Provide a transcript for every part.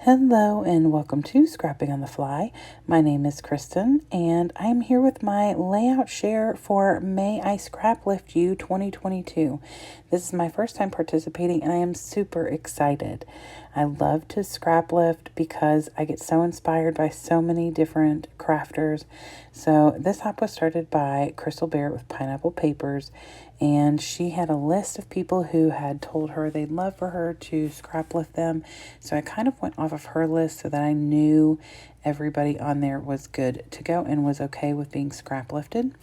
Hello and welcome to Scrapping on the Fly. My name is Kristen and I'm here with my layout share for May I Scraplift You 2022. This is my first time participating and I am super excited. I love to scrap lift because I get so inspired by so many different crafters. So this hop was started by Crystal Barrett with Pineapple Papers, and she had a list of people who had told her they'd love for her to scrap lift them. So I kind of went off of her list so that I knew everybody on there was good to go and was okay with being scrap lifted.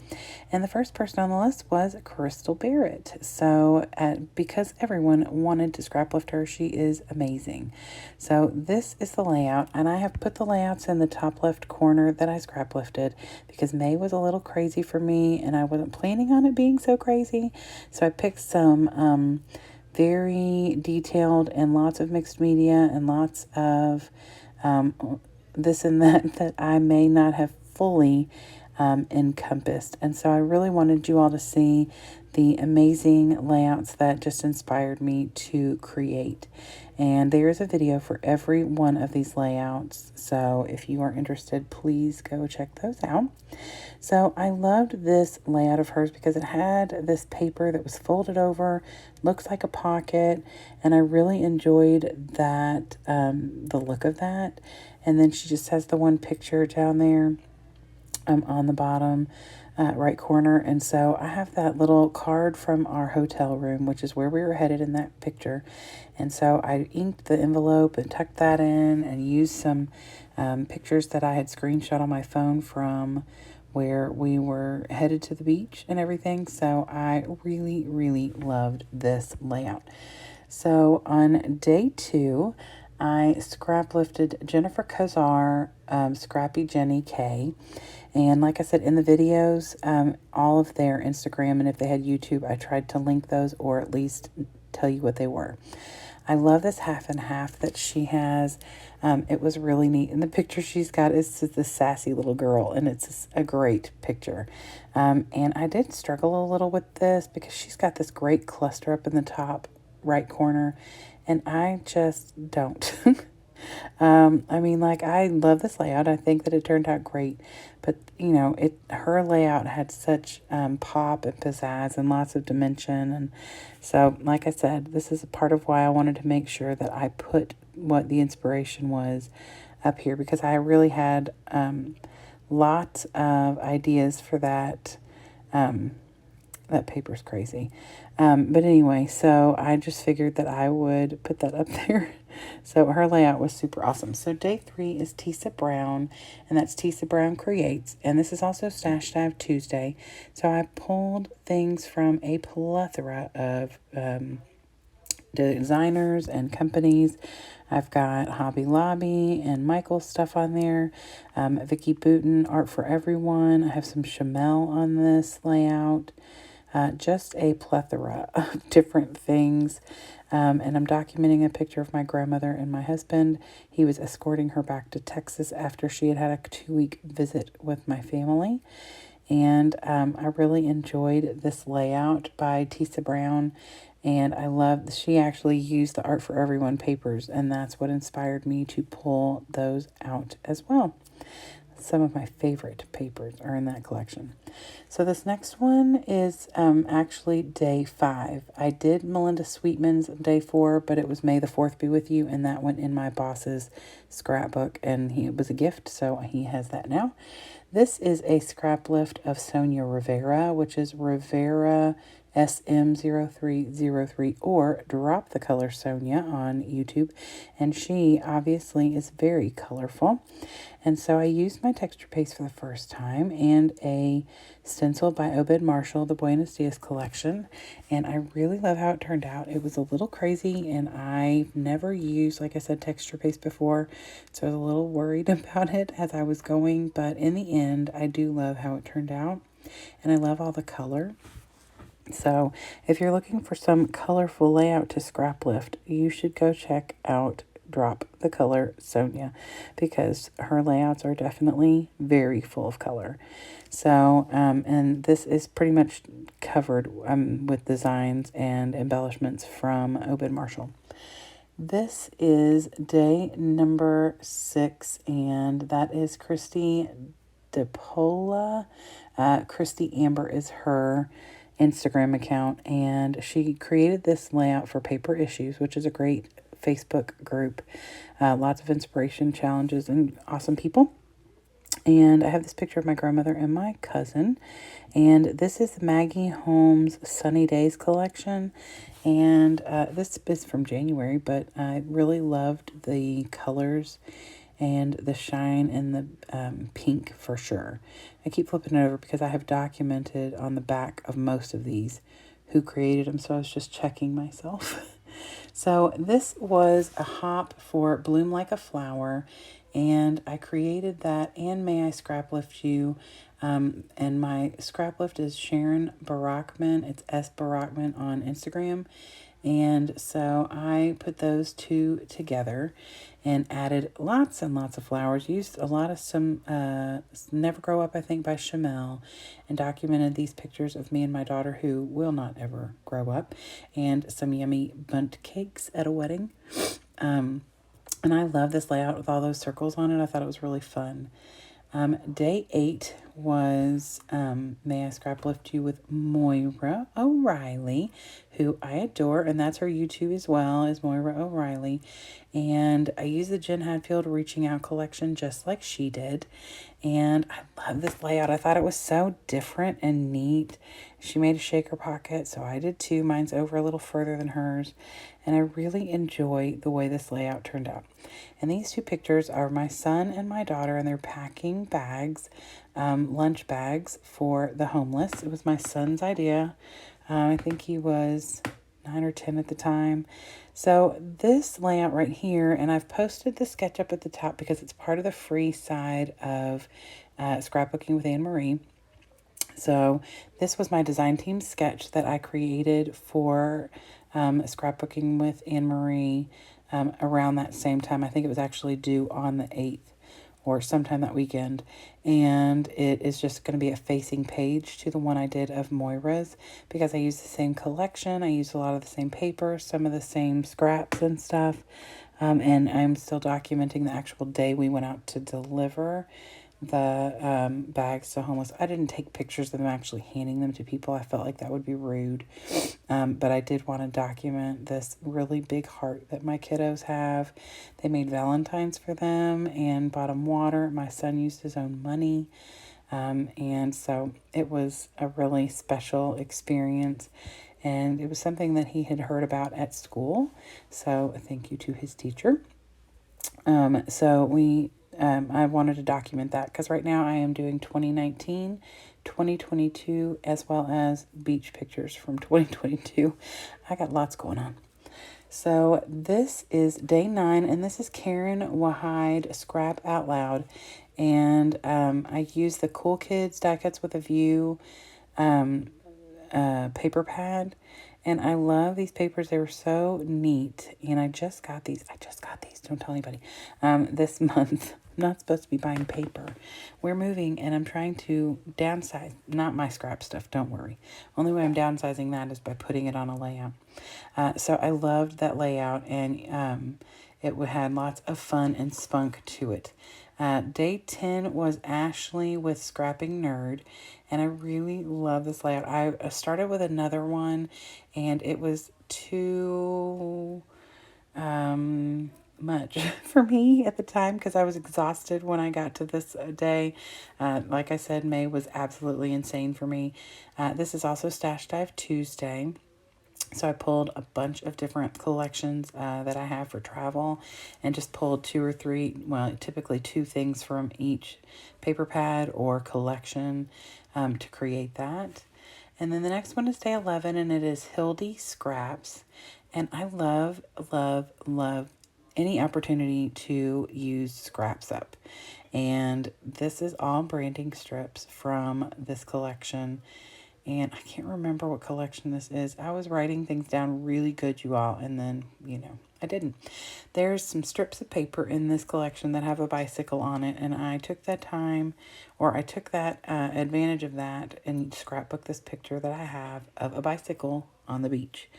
And the first person on the list was Crystal Barrett. So because everyone wanted to scrap lift her, she is amazing. So this is the layout, and I have put the layouts in the top left corner that I scrap lifted because May was a little crazy for me and I wasn't planning on it being so crazy. So I picked some very detailed and lots of mixed media and lots of this and that I may not have fully encompassed. And so I really wanted you all to see the amazing layouts that just inspired me to create. And there's a video for every one of these layouts. So if you are interested, please go check those out. So I loved this layout of hers because it had this paper that was folded over, looks like a pocket, and I really enjoyed that, the look of that. And then she just has the one picture down there on the bottom right corner. And so I have that little card from our hotel room, which is where we were headed in that picture. And so I inked the envelope and tucked that in and used some pictures that I had screenshot on my phone from where we were headed to the beach and everything. So I really, really loved this layout. So on day 2, I scrap lifted Jennifer Kozar, Scrappy Jenny K. And like I said in the videos, all of their Instagram, and if they had YouTube, I tried to link those or at least tell you what they were. I love this half and half that she has. It was really neat. And the picture she's got is this sassy little girl, and it's a great picture. And I did struggle a little with this because she's got this great cluster up in the top right corner, and I just don't. I mean, like, I love this layout. I think that it turned out great, but you know, her layout had such pop and pizzazz and lots of dimension. And so, like I said, this is a part of why I wanted to make sure that I put what the inspiration was up here, because I really had lots of ideas for that. That paper's crazy. But anyway, so I just figured that I would put that up there. So her layout was super awesome. So day 3 is Tesa Brown, and that's Tesa Brown Creates. And this is also Stash Dive Tuesday. So I pulled things from a plethora of designers and companies. I've got Hobby Lobby and Michael's stuff on there. Vicky Booten, Art for Everyone. I have some Chamel on this layout. Just a plethora of different things. And I'm documenting a picture of my grandmother and my husband. He was escorting her back to Texas after she had had a 2-week visit with my family. And I really enjoyed this layout by Tesa Brown. And I love, she actually used the Art for Everyone papers, and that's what inspired me to pull those out as well. Some of my favorite papers are in that collection. So this next one is actually day 5. I did Melinda Sweetman's day 4, but it was May the 4th be with you, and that went in my boss's scrapbook, and it was a gift, so he has that now. This is a scrap lift of Sonia Rivera, which is Rivera SM0303, or Drop the Color Sonia on YouTube, and she obviously is very colorful. And so I used my texture paste for the first time and a stencil by Obed Marshall, the Buenos Dias collection, and I really love how it turned out. It was a little crazy, and I've never used, like I said, texture paste before, so I was a little worried about it as I was going, but in the end, I do love how it turned out, and I love all the color. So if you're looking for some colorful layout to scrap lift, you should go check out Drop the Color Sonia, because her layouts are definitely very full of color. So, and this is pretty much covered with designs and embellishments from Obed Marshall. This is day number 6, and that is Christy DePola. Christy Amber is her Instagram account, and she created this layout for Paper Issues, which is a great Facebook group. Lots of inspiration, challenges, and awesome people. And I have this picture of my grandmother and my cousin. And this is the Maggie Holmes Sunny Days collection. And this is from January, but I really loved the colors and the shine and the pink for sure. I keep flipping it over because I have documented on the back of most of these who created them. So I was just checking myself. So this was a hop for Bloom Like a Flower, and I created that, and May I Scraplift You, and my Scraplift is Sharon Barackman. It's S. Barackman on Instagram, and so I put those two together and added lots and lots of flowers. Used a lot of some Never Grow Up, I think, by Chamel, and documented these pictures of me and my daughter who will not ever grow up, and some yummy bundt cakes at a wedding. And I love this layout with all those circles on it. I thought it was really fun. Day 8 was May I Scraplift You with Moira O'Reilly, who I adore, and that's her YouTube as well, is Moira O'Reilly. And I used the Jen Hadfield Reaching Out collection just like she did. And I love this layout. I thought it was so different and neat. She made a shaker pocket, so I did too. Mine's over a little further than hers. And I really enjoy the way this layout turned out. And these two pictures are my son and my daughter, and they're packing bags, lunch bags for the homeless. It was my son's idea. I think he was 9 or 10 at the time. So this layout right here, and I've posted the sketch up at the top because it's part of the free side of Scrapbooking with Anne Marie. So this was my design team sketch that I created for Scrapbooking with Anne Marie around that same time. I think it was actually due on the 8th or sometime that weekend. And it is just going to be a facing page to the one I did of Moira's because I used the same collection. I used a lot of the same paper, some of the same scraps and stuff. And I'm still documenting the actual day we went out to deliver the bags to homeless. I didn't take pictures of them actually handing them to people. I felt like that would be rude. But I did want to document this really big heart that my kiddos have. They made Valentines for them and bought them water. My son used his own money. And so it was a really special experience. And it was something that he had heard about at school. So thank you to his teacher. I wanted to document that because right now I am doing 2019, 2022, as well as beach pictures from 2022. I got lots going on. So this is day 9, and this is Karen Wahide Scrap Out Loud. And I used the Cool Kids Die Cuts with a View paper pad. And I love these papers. They were so neat. And I just got these. Don't tell anybody. This month. I'm not supposed to be buying paper. We're moving and I'm trying to downsize. Not my scrap stuff. Don't worry. Only way I'm downsizing that is by putting it on a layout. So I loved that layout, and it had lots of fun and spunk to it. Day 10 was Ashley with Scrapping Nerd, and I really love this layout. I started with another one, and it was too much for me at the time because I was exhausted when I got to this day. Like I said, May was absolutely insane for me. This is also Stash Dive Tuesday. So I pulled a bunch of different collections that I have for travel and just pulled 2 or 3, well, typically 2 things from each paper pad or collection to create that. And then the next one is day 11, and it is Hildy Scraps. And I love, love, love any opportunity to use scraps up. And this is all branding strips from this collection. And I can't remember what collection this is. I was writing things down really good, you all, and then, I didn't. There's some strips of paper in this collection that have a bicycle on it, and I took that time, or I took that advantage of that and scrapbooked this picture that I have of a bicycle on the beach.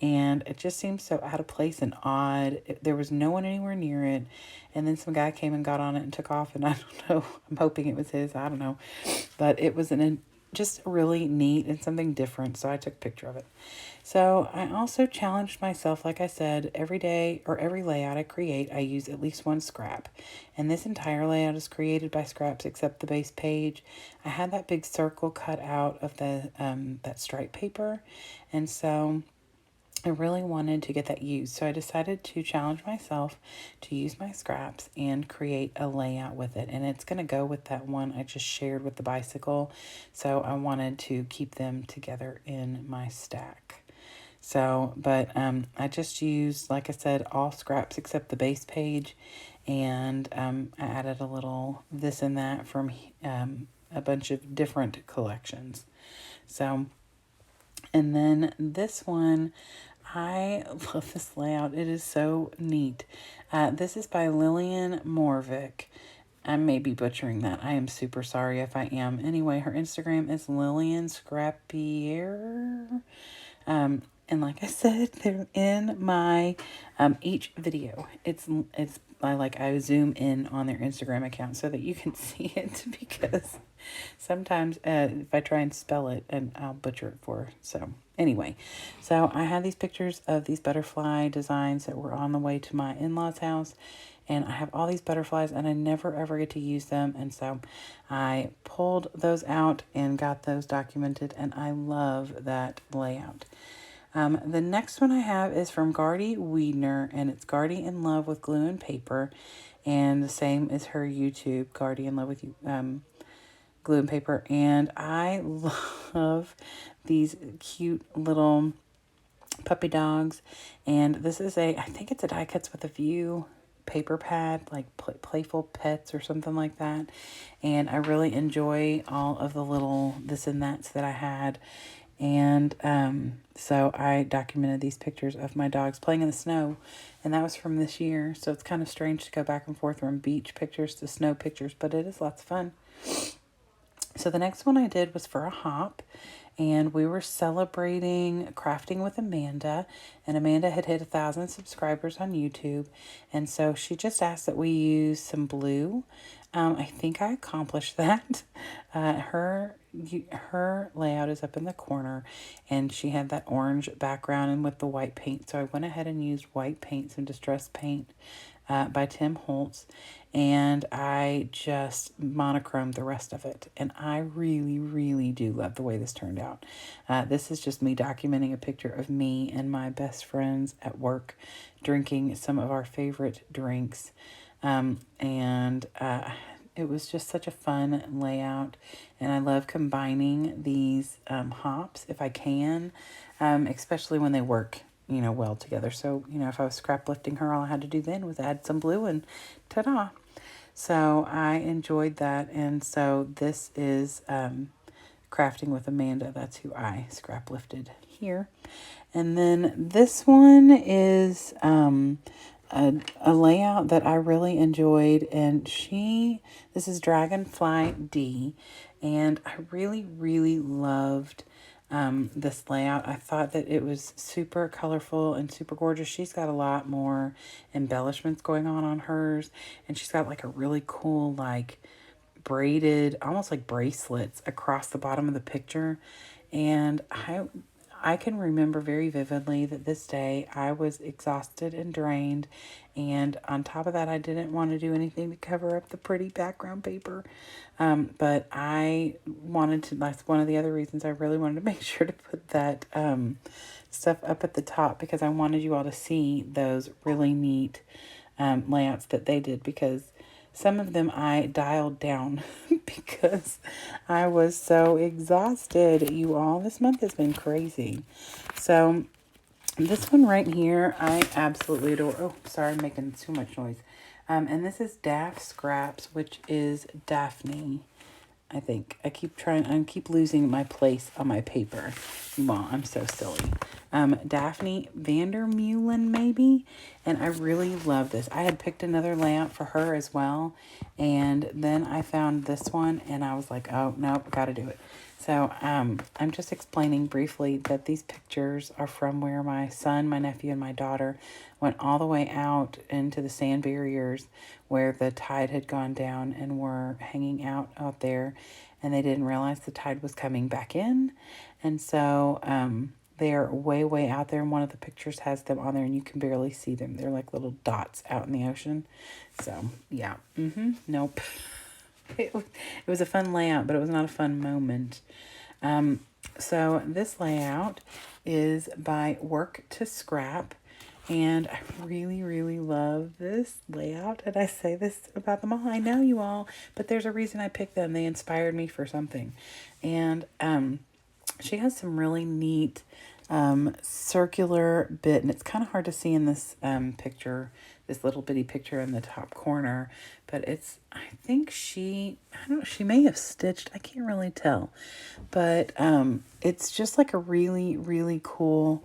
And it just seemed so out of place and odd. There was no one anywhere near it. And then some guy came and got on it and took off. And I don't know. I'm hoping it was his. I don't know. But it was just really neat and something different. So I took a picture of it. So I also challenged myself, like I said, every day or every layout I create, I use at least one scrap. And this entire layout is created by scraps except the base page. I had that big circle cut out of the that stripe paper. And so I really wanted to get that used. So I decided to challenge myself to use my scraps and create a layout with it. And it's going to go with that one I just shared with the bicycle. So I wanted to keep them together in my stack. So, but I just used, like I said, all scraps except the base page. And I added a little this and that from a bunch of different collections. So, and then this one, I love this layout. It is so neat. This is by Lillian Morvick. I may be butchering that. I am super sorry if I am. Anyway, her Instagram is Lillian Scrapier. And like I said, they're in my each video. It's I zoom in on their Instagram account so that you can see it, because sometimes if I try and spell it, and I'll butcher it for her. So anyway, so I had these pictures of these butterfly designs that were on the way to my in-laws' house. And I have all these butterflies and I never ever get to use them. And so I pulled those out and got those documented, and I love that layout. The next one I have is from Gardy Wiedner, and it's Gardy in Love with Glue and Paper. And the same is her YouTube, Gardy in Love with Glue and Paper. And I love these cute little puppy dogs. And this is I think it's a Die Cuts with a View paper pad, like Playful Pets or something like that. And I really enjoy all of the little this and that's that I had. And so I documented these pictures of my dogs playing in the snow, and that was from this year. So it's kind of strange to go back and forth from beach pictures to snow pictures, but it is lots of fun. So the next one I did was for a hop, and we were celebrating Crafting with Amanda, and Amanda had hit 1,000 subscribers on YouTube, and so she just asked that we use some blue. I think I accomplished that. Her layout is up in the corner, and she had that orange background and with the white paint. So I went ahead and used white paint, some distress paint by Tim Holtz, and I just monochromed the rest of it. And I really, really do love the way this turned out. This is just me documenting a picture of me and my best friends at work drinking some of our favorite drinks. It was just such a fun layout, and I love combining these hops if I can, especially when they work, well together. So, if I was scraplifting her, all I had to do then was add some blue and ta-da. So I enjoyed that, and so this is Crafting with Amanda. That's who I scraplifted here. And then this one is a layout that I really enjoyed, and this is Dragonfly D, and I really, really loved this layout. I thought that it was super colorful and super gorgeous. She's got a lot more embellishments going on hers, and she's got like a really cool, like braided, almost like bracelets across the bottom of the picture. And I can remember very vividly that this day I was exhausted and drained, and on top of that I didn't want to do anything to cover up the pretty background paper, but I wanted to, that's one of the other reasons I really wanted to make sure to put that stuff up at the top, because I wanted you all to see those really neat layouts that they did, because some of them I dialed down because I was so exhausted. You all, this month has been crazy. So this one right here, I absolutely adore. Oh, sorry, I'm making too much noise. And this is Daft Scraps, which is Daphne. I think I keep losing my place on my paper. Well, I'm so silly. Daphne Vandermeulen, maybe. And I really love this. I had picked another layout for her as well. And then I found this one and I was like, oh, nope, got to do it. So I'm just explaining briefly that these pictures are from where my son, my nephew, and my daughter went all the way out into the sand barriers where the tide had gone down and were hanging out there, and they didn't realize the tide was coming back in. And so they're way out there, and one of the pictures has them on there, and you can barely see them. They're like little dots out in the ocean. So, yeah. Nope. It was a fun layout, but it was not a fun moment. So this layout is by Work to Scrap, and I really love this layout, and I say this about them all. I know you all, but there's a reason I picked them. They inspired me for something. And she has some really neat circular bit, and it's kind of hard to see in this picture, this little bitty picture in the top corner, but it's, I think she may have stitched, I can't really tell, but it's just like a really cool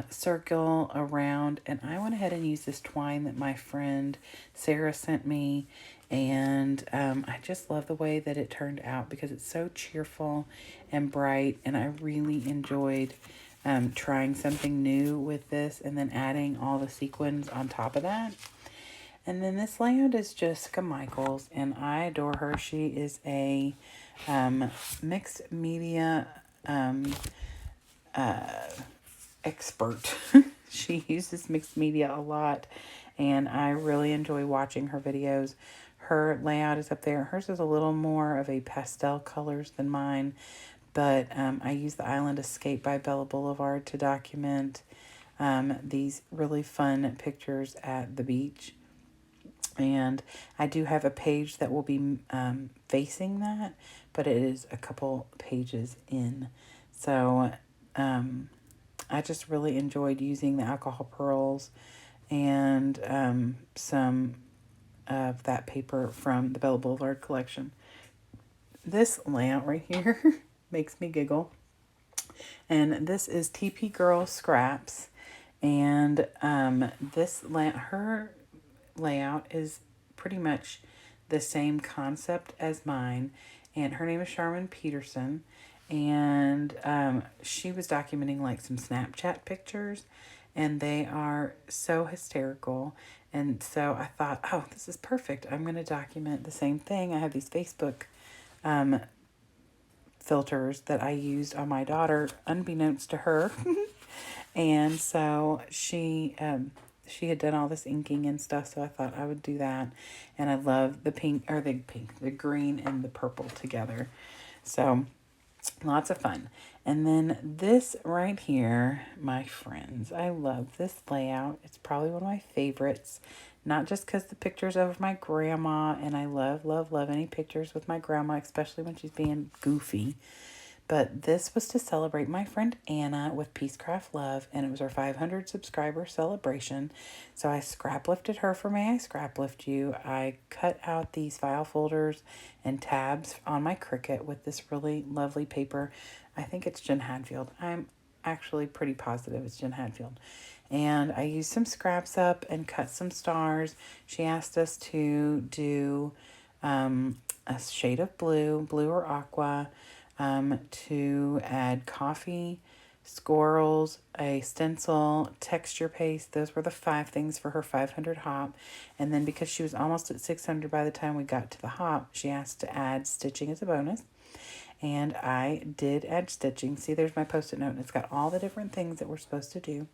circle around, and I went ahead and used this twine that my friend Sarah sent me, and I just love the way that it turned out because it's so cheerful and bright, and I really enjoyed trying something new with this and then adding all the sequins on top of that. And then this layout is Jessica Michaels, and I adore her. She is a mixed media expert. She uses mixed media a lot, and I really enjoy watching her videos. Her layout is up there. Hers is a little more of a pastel colors than mine, but I use the Island Escape by Bella Boulevard to document these really fun pictures at the beach. And I do have a page that will be facing that, but it is a couple pages in. So I just really enjoyed using the alcohol pearls and some of that paper from the Bella Boulevard collection. This layout right here makes me giggle. And this is TP Girl Scraps. And her layout is pretty much the same concept as mine, and her name is Charmin Peterson, and she was documenting like some Snapchat pictures, and they are so hysterical. And so I thought, oh, this is perfect. I'm going to document the same thing. I have these Facebook filters that I used on my daughter unbeknownst to her. And so she had done all this inking and stuff, so I thought I would do that. And I love the the green and the purple together. So lots of fun. And then this right here, my friends, I love this layout. It's probably one of my favorites, not just because the pictures of my grandma, and I love any pictures with my grandma, especially when she's being goofy. But this was to celebrate my friend Anna with Peacecraft Love, and it was her 500 subscriber celebration. So I scraplifted her for May I Scraplift You. I cut out these file folders and tabs on my Cricut with this really lovely paper. I think it's Jen Hadfield. I'm actually pretty positive it's Jen Hadfield. And I used some scraps up and cut some stars. She asked us to do a shade of blue or aqua, to add coffee, squirrels, a stencil, texture paste. Those were the 5 things for her 500 hop. And then because she was almost at 600 by the time we got to the hop, she asked to add stitching as a bonus. And I did add stitching. See, there's my Post-it note. And it's got all the different things that we're supposed to do.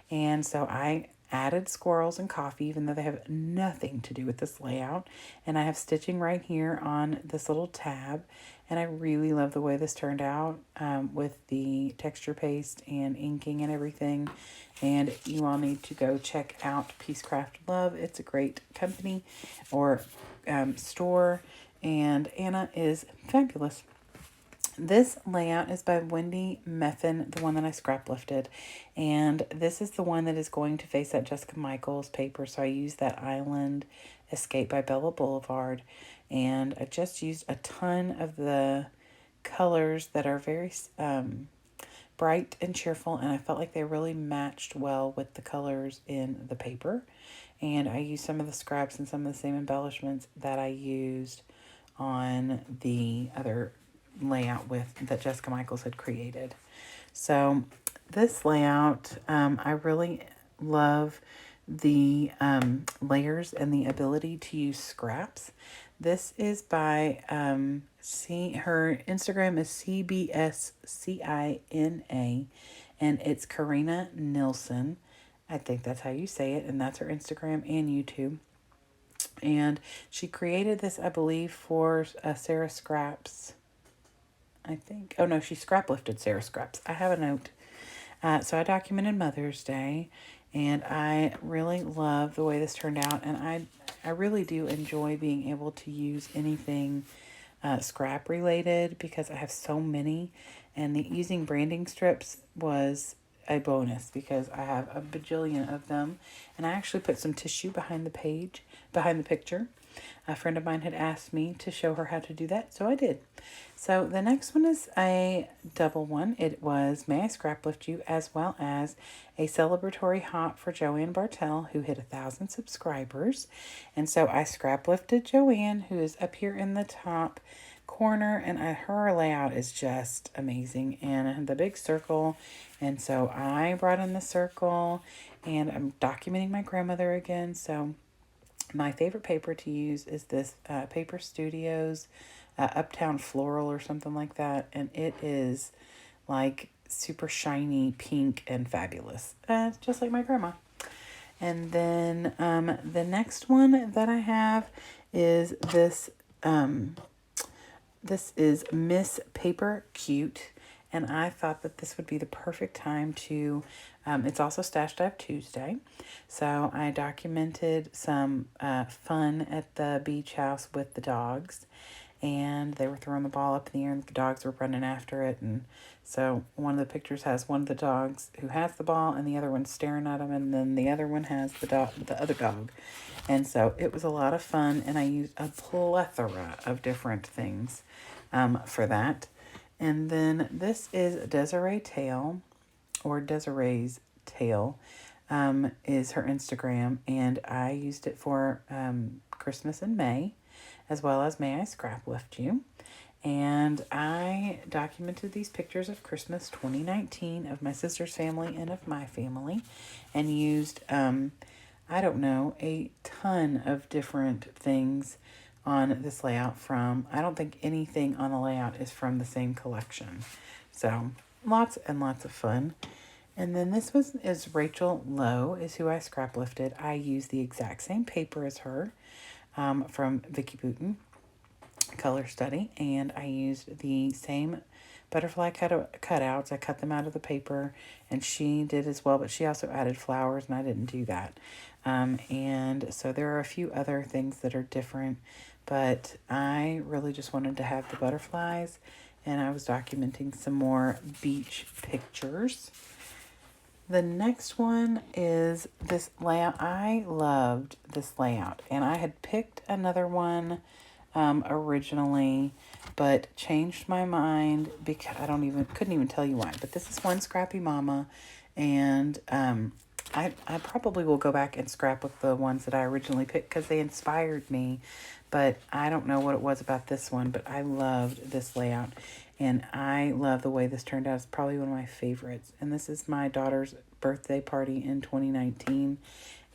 And so I added squirrels and coffee, even though they have nothing to do with this layout. And I have stitching right here on this little tab. And I really love the way this turned out with the texture paste and inking and everything. And you all need to go check out Peacecraft Love. It's a great company or store. And Anna is fabulous. This layout is by Wendy Meffin, the one that I scraplifted. And this is the one that is going to face that Jessica Michaels paper. So I used that Island Escape by Bella Boulevard. And I just used a ton of the colors that are very bright and cheerful. And I felt like they really matched well with the colors in the paper. And I used some of the scraps and some of the same embellishments that I used on the other layout that Jessica Michaels had created. So this layout, I really love the layers and the ability to use scraps. This is by, her Instagram is CBSCINA, and it's Karina Nilsson. I think that's how you say it, and that's her Instagram and YouTube. And she created this, I believe, for Sarah Scraps. I think. Oh, no, she scraplifted Sarah Scraps. I have a note. So I documented Mother's Day, and I really love the way this turned out. And I really do enjoy being able to use anything scrap related because I have so many. And using branding strips was a bonus because I have a bajillion of them. And I actually put some tissue behind the picture. A friend of mine had asked me to show her how to do that, so I did. So the next one is a double one. It was May I Scraplift You, as well as a celebratory hop for Joanne Bartell, who hit 1,000 subscribers. And so I scraplifted Joanne, who is up here in the top corner, and her layout is just amazing. And the big circle, and so I brought in the circle, and I'm documenting my grandmother again. So my favorite paper to use is this Paper Studios Uptown Floral or something like that. And it is like super shiny, pink, and fabulous. Just like my grandma. And then the next one that I have is this. This is Miss Paper Cute. And I thought that this would be the perfect time to, it's also Stash Dive Tuesday. So I documented some fun at the beach house with the dogs. And they were throwing the ball up in the air and the dogs were running after it. And so one of the pictures has one of the dogs who has the ball and the other one's staring at him. And then the other one has the other dog. And so it was a lot of fun. And I used a plethora of different things for that. And then this is Desiree's Tale, is her Instagram, and I used it for Christmas in May, as well as May I Scraplift You. And I documented these pictures of Christmas 2019 of my sister's family and of my family, and used, a ton of different things on this layout from, I don't think anything on the layout is from the same collection. So lots and lots of fun. And then this is Rachel Lowe is who I scraplifted. I used the exact same paper as her from Vicky Booten Color Study. And I used the same butterfly cutouts. I cut them out of the paper and she did as well, but she also added flowers and I didn't do that. And so there are a few other things that are different, but I really just wanted to have the butterflies, and I was documenting some more beach pictures. The next one is this layout. I loved this layout, and I had picked another one originally, but changed my mind because couldn't even tell you why. But this is One Scrappy Mama, and I probably will go back and scrapbook the ones that I originally picked because they inspired me, but I don't know what it was about this one, but I loved this layout, and I love the way this turned out. It's probably one of my favorites, and this is my daughter's birthday party in 2019,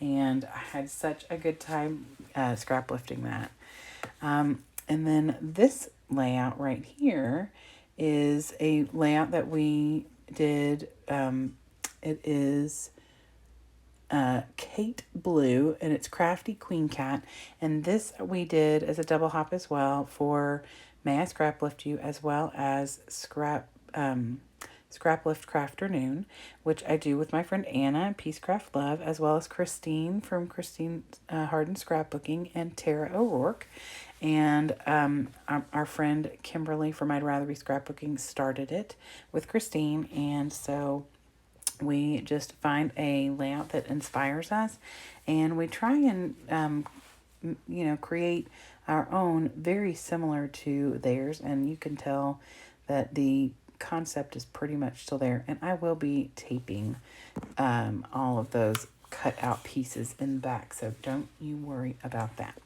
and I had such a good time scraplifting that. And then this layout right here is a layout that we did. It is Kate Blue, and it's Crafty Queen Cat, and this we did as a double hop as well for May I Scraplift You, as well as Scraplift Crafternoon, which I do with my friend Anna and Peace Craft Love, as well as Christine from Christine Harden Scrapbooking, and Tara O'Rourke, and our friend Kimberly from I'd Rather Be Scrapbooking started it with Christine, and so we just find a layout that inspires us, and we try and, create our own very similar to theirs, and you can tell that the concept is pretty much still there, and I will be taping all of those cut out pieces in the back, so don't you worry about that.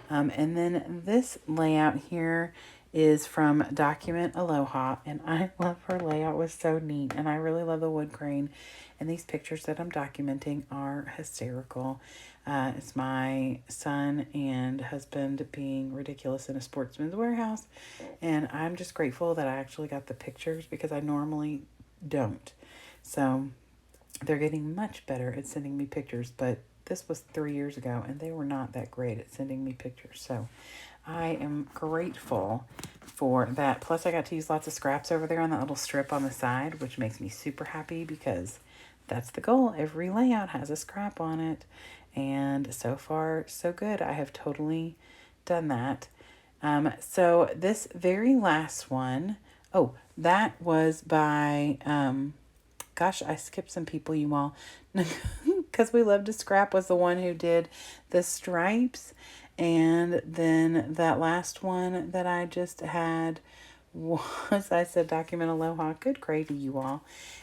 And then this layout here is from Document Aloha, and I love her layout. It was so neat, and I really love the wood grain, and these pictures that I'm documenting are hysterical. It's my son and husband being ridiculous in a Sportsman's Warehouse, and I'm just grateful that I actually got the pictures because I normally don't. So they're getting much better at sending me pictures, but this was 3 years ago, and they were not that great at sending me pictures. So I am grateful for that. Plus, I got to use lots of scraps over there on that little strip on the side, which makes me super happy because that's the goal. Every layout has a scrap on it. And so far, so good. I have totally done that. So this very last one, oh, that was by, gosh, I skipped some people, you all, because We Love to Scrap was the one who did the stripes. And then that last one that I just had was, I said, Document Aloha. Good gravy, you all.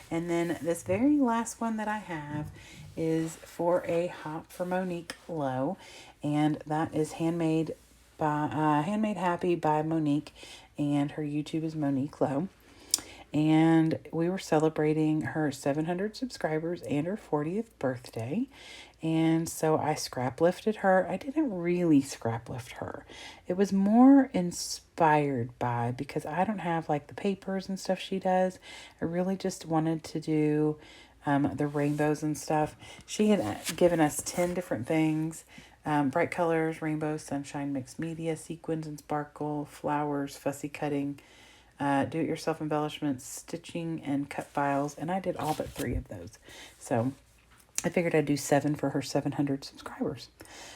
And then this very last one that I have is for a hop for Monique Lowe. And that is Handmade Happy by Monique. And her YouTube is Monique Lowe. And we were celebrating her 700 subscribers and her 40th birthday. And so I scrap lifted her. I didn't really scrap lift her. It was more inspired by, because I don't have like the papers and stuff she does. I really just wanted to do the rainbows and stuff. She had given us 10 different things. Bright colors, rainbows, sunshine, mixed media, sequins and sparkle, flowers, fussy cutting, do-it-yourself embellishments, stitching, and cut files. And I did all but 3 of those. So I figured I'd do 7 for her 700 subscribers.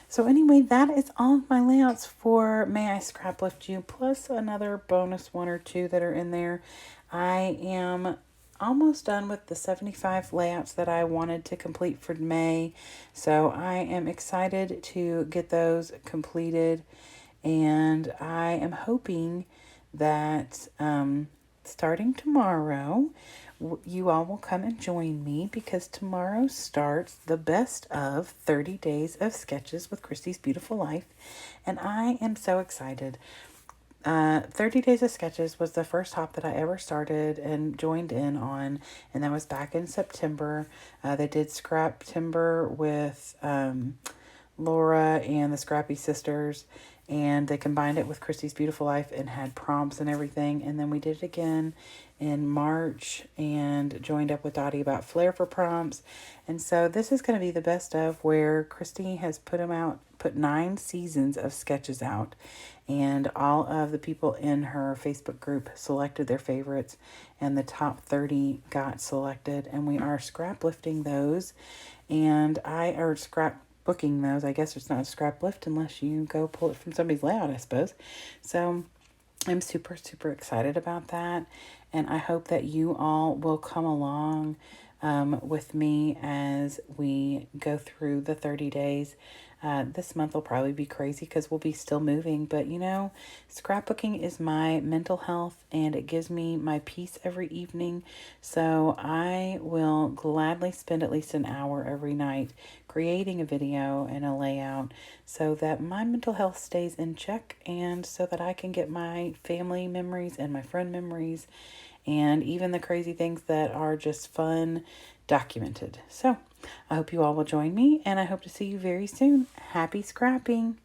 So anyway, that is all of my layouts for May I Scrap Lift You, plus another bonus 1 or 2 that are in there. I am almost done with the 75 layouts that I wanted to complete for May. So I am excited to get those completed. And I am hoping that starting tomorrow, you all will come and join me, because tomorrow starts the best of 30 days of sketches with Christy's Beautiful Life. And I am so excited. 30 Days of Sketches was the first hop that I ever started and joined in on, and that was back in September. They did Scrap Timber with Laura and the Scrappy Sisters, and they combined it with Christy's Beautiful Life and had prompts and everything. And then we did it again in March and joined up with Dottie about Flair for prompts. And so this is going to be the best of, where Christy has put 9 seasons of sketches out, and all of the people in her Facebook group selected their favorites, and the top 30 got selected, and we are scrap lifting those, and scrap booking those. I guess it's not a scrap lift unless you go pull it from somebody's layout, I suppose. So I'm super, super excited about that. And I hope that you all will come along with me as we go through the 30 days. This month will probably be crazy because we'll be still moving. But, you know, scrapbooking is my mental health, and it gives me my peace every evening. So I will gladly spend at least an hour every night creating a video and a layout so that my mental health stays in check, and so that I can get my family memories and my friend memories and even the crazy things that are just fun documented. So I hope you all will join me, and I hope to see you very soon. Happy scrapping!